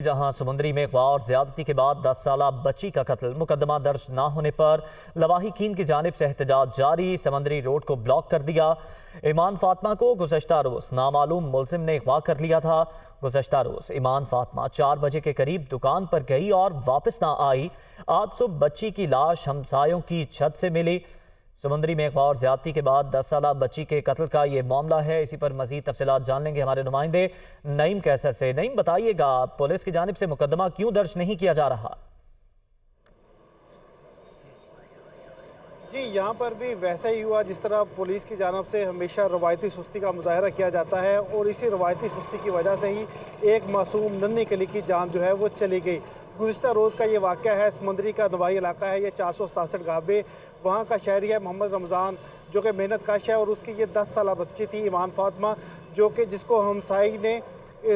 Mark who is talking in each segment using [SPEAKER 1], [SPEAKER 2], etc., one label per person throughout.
[SPEAKER 1] जहां समुद्री में अगवा और ज्यादती के बाद 10 साला बच्ची का कत्ल, मुकदमा दर्ज न होने पर लवाहिकीन की जानिब से एहतजाज जारी। समंदरी रोड को ब्लॉक कर दिया। ईमान फातिमा को गुज़श्ता रोज नामालूम मुलजिम ने अगवा कर लिया था। गुज़श्ता रोज ईमान फातिमा 4 बजे के करीब दुकान पर गई और वापस ना आई। आज सुबह बच्ची की लाश हमसायों की छत से मिली। समुद्री में अगवा और ज्यादती के बाद 10 साला बच्ची के कत्ल का ये मामला है। इसी पर मजीद तफसीलात जान लेंगे हमारे नुमाइंदे नईम कैसर से। नईम, बताइएगा पुलिस की जानिब से मुकदमा क्यों दर्ज नहीं किया जा रहा?
[SPEAKER 2] जी, यहाँ पर भी वैसा ही हुआ जिस तरह पुलिस की जानिब से हमेशा रवायती सुस्ती का मुजाहरा किया जाता है और इसी रवायती सुस्ती की वजह से ही एक मासूम नन्ही कली की जान जो है वो चली गई। गुज़िश्ता रोज़ का ये वाक़या है, समंदरी का नवाही इलाका है, ये 467 गाबे वहाँ का शहरी है मोहम्मद रमज़ान, जो कि मेहनत कश है। और उसकी ये 10 साला बच्ची थी ईमान फातिमा, जो कि जिसको हमसाई ने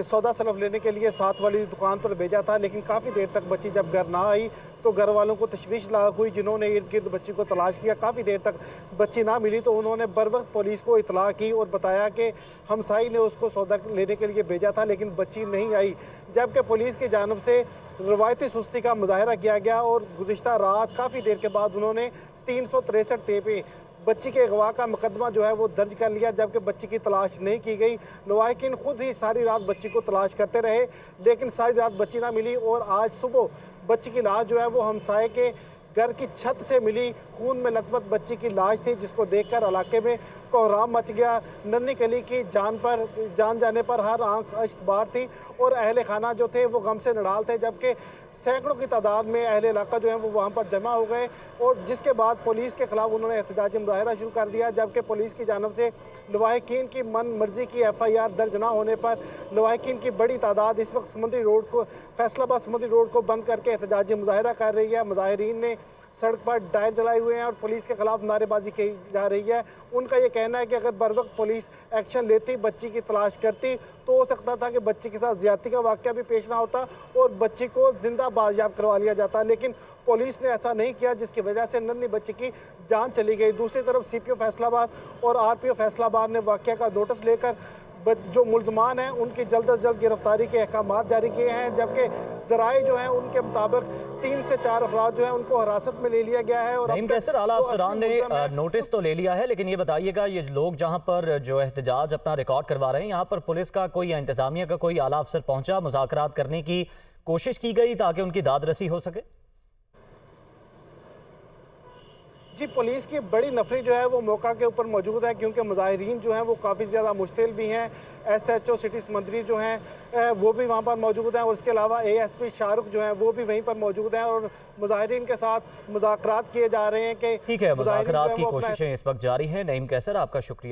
[SPEAKER 2] सौदा सलफ लेने के लिए साथ वाली दुकान पर भेजा था। लेकिन काफ़ी देर तक बच्ची जब घर ना आई तो घर वालों को तशवीश लाक हुई, जिन्होंने इर्द गिर्द बच्ची को तलाश किया। काफ़ी देर तक बच्ची ना मिली तो उन्होंने बर वक्त पुलिस को इतला की और बताया कि हमसाई ने उसको सौदा लेने के लिए भेजा था लेकिन बच्ची नहीं आई। जबकि पुलिस की जानिब से रवायती सुस्ती का मुजाहरा किया गया और गुज़िश्ता रात काफ़ी देर के बाद उन्होंने 363 पे बच्ची के अगवा का मुकदमा जो है वो दर्ज कर लिया। जबकि बच्ची की तलाश नहीं की गई। लवाहिकीन खुद ही सारी रात बच्ची को तलाश करते रहे लेकिन सारी रात बच्ची ना मिली और आज सुबह बच्ची की लाश जो है वो हमसाये के घर की छत से मिली। खून में लथपथ बच्ची की लाश थी, जिसको देखकर इलाके में कोहराम मच गया। नन्ही कली की जान जाने पर हर आंख अश्क बार थी और अहले खाना जो थे वो गम से नडाल थे। जबकि सैकड़ों की तादाद में अहले इलाका जो है वो वहाँ पर जमा हो गए और जिसके बाद पुलिस के खिलाफ उन्होंने एहतजाजी मुजाहरा शुरू कर दिया। जबकि पुलिस की जानिब से लवाहिकीन की मन मर्जी की FIR दर्ज ना होने पर लवाहिकीन की बड़ी तादाद इस वक्त समुद्री रोड को फैसलाबाद समुद्री रोड को बंद करके एहतजाजी मुजाहरा कर रही है। मुजाहिरीन ने सड़क पर टायर जलाए हुए हैं और पुलिस के खिलाफ नारेबाजी की जा रही है। उनका ये कहना है कि अगर बर वक्त पुलिस एक्शन लेती, बच्ची की तलाश करती तो हो सकता था कि बच्ची के साथ ज्यादती का वाक़या भी पेश ना होता और बच्ची को जिंदा बाजियाब करवा लिया जाता। लेकिन पुलिस ने ऐसा नहीं किया, जिसकी वजह से नन्ही बच्ची की जान चली गई। दूसरी तरफ CPO फैसलाबाद और RPO फैसलाबाद ने वाक़या का नोटिस लेकर जो मुलजमान हैं उनकी जल्द अज जल्द गिरफ्तारी के अहकाम जारी किए हैं। जबकि ज़राए जो हैं उनके मुताबिक 3 से 4 अफराद जो हैं उनको हिरासत में ले लिया गया है। और
[SPEAKER 1] नईम कैसर, आला अफसरान ने नोटिस तो ले लिया है, लेकिन ये बताइएगा ये लोग जहां पर जो एहतजाज अपना रिकॉर्ड करवा रहे हैं, यहाँ पर पुलिस का कोई इंतजामिया का कोई आला अफसर पहुंचा, मुज़ाकरात करने की कोशिश की गई ताकि उनकी दादरसी हो सके?
[SPEAKER 2] जी, पुलिस की बड़ी नफरी जो है वो मौका के ऊपर मौजूद है, क्योंकि मुजाहिरीन जो हैं वो काफ़ी ज़्यादा मुश्तिल भी हैं। SHO सिटी समंदरी जो हैं वो भी वहाँ पर मौजूद हैं और उसके अलावा ASP शाहरुख जो हैं वो भी वहीं पर मौजूद हैं और मुजाहिरीन के साथ मुज़ाकरात किए जा रहे हैं कि
[SPEAKER 1] ठीक है, मुज़ाकरात की कोशिशें इस वक्त जारी हैं। नईम कैसर, आपका शुक्रिया।